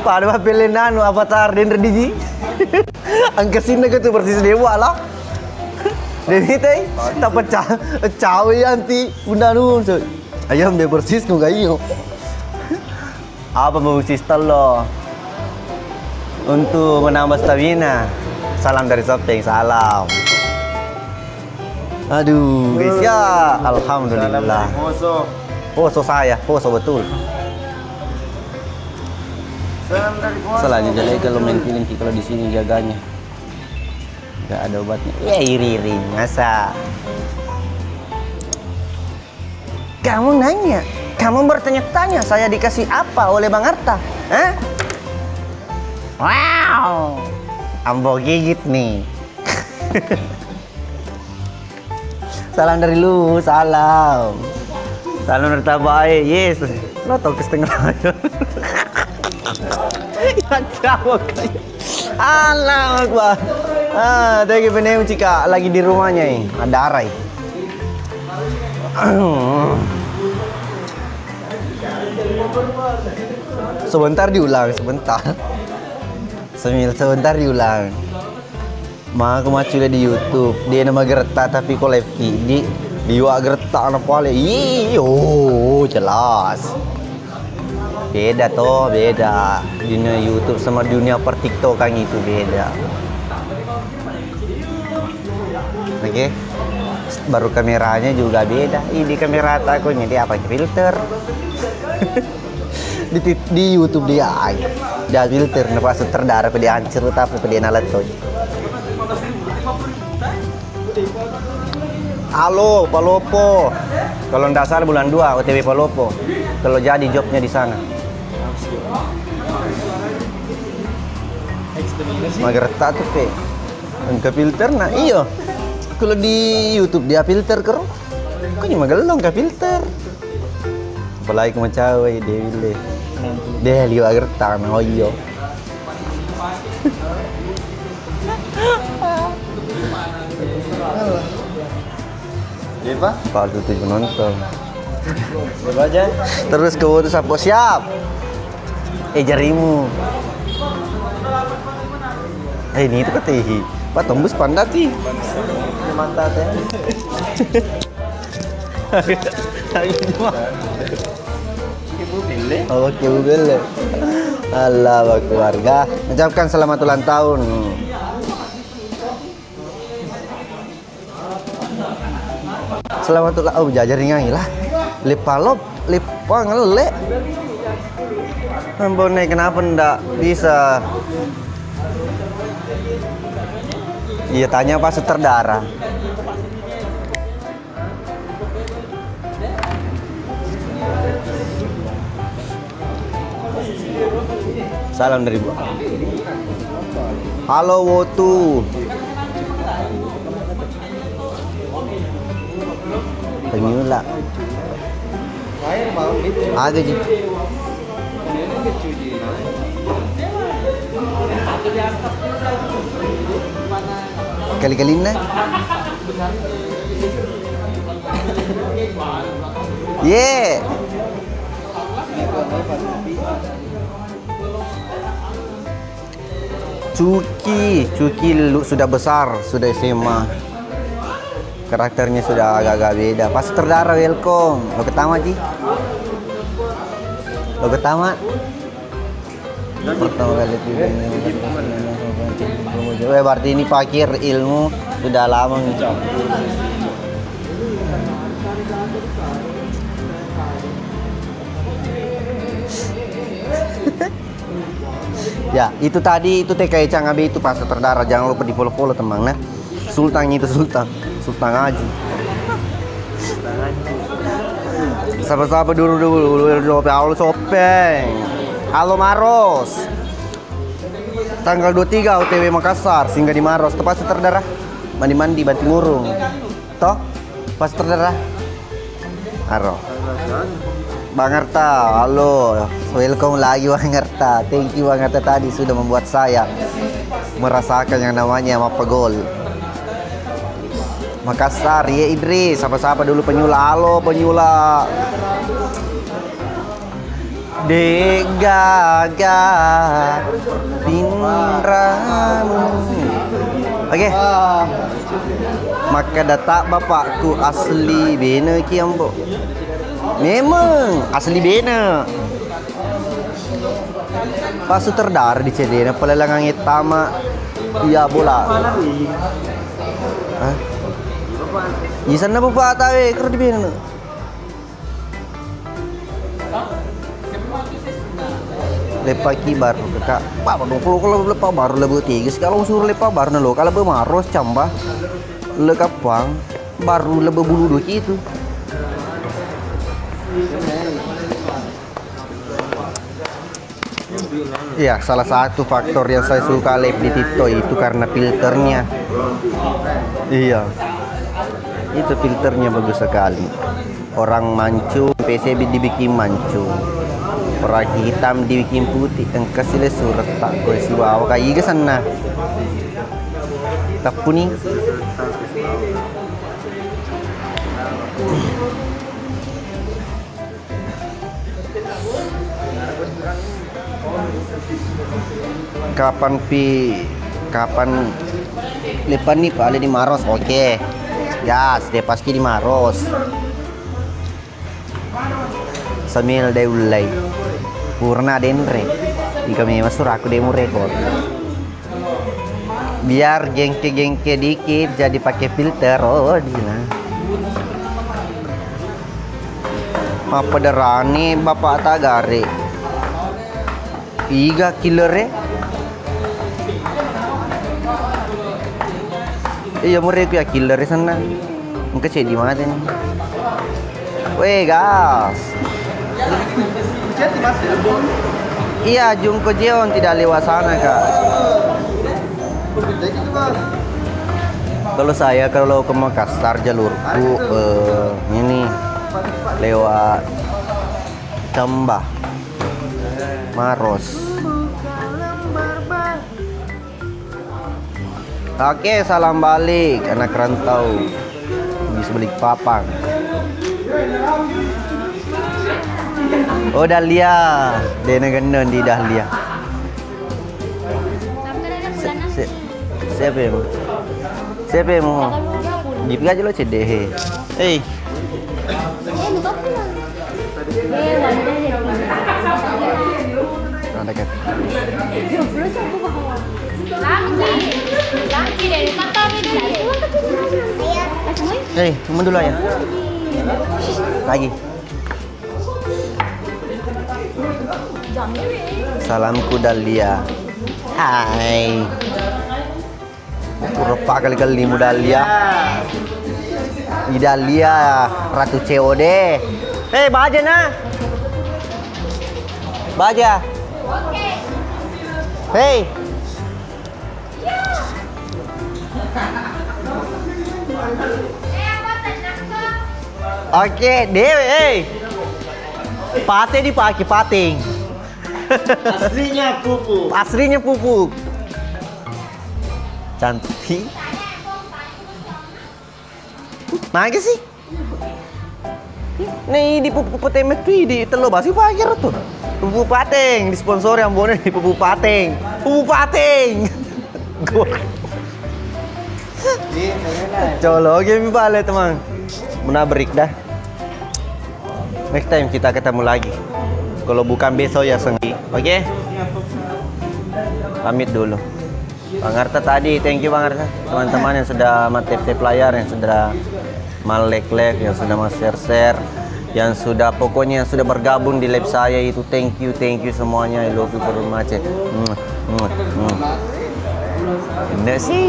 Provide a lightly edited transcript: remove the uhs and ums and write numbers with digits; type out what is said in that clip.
Pada pilih nano avatar dan redigi. Angkasin na gitu persis dewa lah. Dewi teh tak pecah cawe anti bunda nu. Ayam dia persis nu gayo. Apa bagus lo? Untuk menambah stamina. Salam dari Sopeng, salam. Aduh, guys ya, alhamdulillah. Poso saya, poso betul. Selanjutnya lagi kalau main film kalau di sini jaganya. Gak ada obatnya. Ya iri-iri, masa. Kamu nanya, kamu bertanya-tanya saya dikasih apa oleh Bang Arta? Hah? Wow, ambo gigit nih. Salam dari lu, salam. Salam dari Tabai, yes. Lo tau ke setengah aja. Ya jawab kayak. Alah, Akbar. Tadi bener Cika lagi di rumahnya nih, ada arai. Sebentar diulang, sebentar. Sebentar diulang. Mah aku macu di YouTube. Dia nama Gerta tapi kolektif di wa Gerta anak pale. Iyo, jelas. Beda toh, beda. Dunia YouTube sama dunia per TikTokan itu beda. Oke. Baru kameranya juga beda. Ini kamera takunya dia apa? Filter. di YouTube dia filter pas terdarah dia hancur tapi dia nalat tuh. Halo Palopo, kalau nggak salah bulan 2 OTW Palopo kalau jadi jobnya di sana. Magerta tuh pe ke filter nah iyo kalau di YouTube dia filter kero kok cuma gelong ke filter apalagi ke cewek dia liu agar tanah oh iyo. Ya Pak? Pak tutup penonton. Coba aja. Terus ke waktu sapo siap. Jarimu. Ini itu ketihi. Pak tembus panda sih. Mata teh. Ibu pilih. Oke, ibu pilih. Allah keluarga. Ucapkan selamat ulang tahun. Selamat ulang tahun. Jajar nyanyi lah. Lepalop, lepang Bonek kenapa ndak bisa? Iya tanya pas sutradara. Salam dari Bu. Halo Wotu. Penyula. Ada ji. Kali-kali na. Yeah. Cuki sudah besar, sudah SMA. Karakternya sudah agak-agak beda. Pas terdara welcome. Lo ketama Ji? Lo ketama? Pertama kali berarti ini fakir ilmu sudah lama nih. Ya, itu tadi itu TKI Cangabe itu pas terdara. Jangan lupa di follow teman nah. Sultan itu Sultan Haji. Sapa-sapa dulu Halo Sopeng. Halo Maros. Tanggal 23 OTW Makassar singgah di Maros. Tepat terdarah. Mandi-mandi banting ngurung. Toh? Pas terdarah. Haro. Bang Arta, halo. Welcome lagi Bang Arta. Thank you Bang Arta tadi sudah membuat saya merasakan yang namanya Mapagol. Makassar, ya Idris, sapa-sapa dulu Penyula. Halo Penyula. Dek gagah pindramu. Oke. Maka data bapakku asli bena kiambo. Memang asli bena. Pasu terdar di cedena pelelangan itama iya bola. Hah? Di sana bapak tahu kerja di bena. Lepa kibar kak pak kalau lepa baru lebih tiga kalau suruh lepa baru nalo kalau bermaros cambah lekapang baru lebih bulu dua itu. Iya, salah satu faktor yang saya suka lap di Tito itu karena filternya. Iya, itu filternya bagus sekali. Orang mancung, PCB dibikin mancung. Orang hitam dibikin putih, engkau sila surat tak kau siwa. Kayak sana. Tak puni. Kapan lepas nih Pak Ali di Maros. Oke. Gas, depas di Maros. Sambil deulai. Purna denre. Jika memang suruh aku demo rekod. Biar gengke dikit jadi pakai filter. Oh, dina. Apa derani bapak tagare. 3 killer iya mereka ya killer sana mungkin sih di mana nih weh gas iya Jungko Jeon tidak lewat sana kak kalau ke Makassar jalurku ini lewat Cambah Maros. Oke, salam balik anak rantau bisa balik papang. Oh Dahlia, Dena gendon di Dahlia. Siapa yang? Siapa yang mau? Jip aja lo cedehe. Hey. Ada kan? Hei, teman dulu ya. Lagi. Salamku Dahlia. Hai. Rupa kali-kali mu Dahlia. Di Dahlia Ratu COD. Hei, baja nah. Baja. Hei. Oke, dewe, hey. Pate dipakai pating. Aslinya pupuk. Aslinya pupuk. Cantik. Mana sih? Nih di pupuk temet tuh di telo basi pakai tuh. Pupuk pating, disponsori yang bonus di pupuk pating. Pupuk pating. Colok game balik teman. Menabrik dah. Next time kita ketemu lagi. Kalau bukan besok ya sengi. Oke? Pamit dulu. Bang Arta tadi, thank you Bang Arta. Teman-teman yang sudah tap-tap layar, yang sudah like, yang sudah share, yang sudah pokoknya yang sudah bergabung di live saya itu thank you semuanya. I love you very much. Nasi.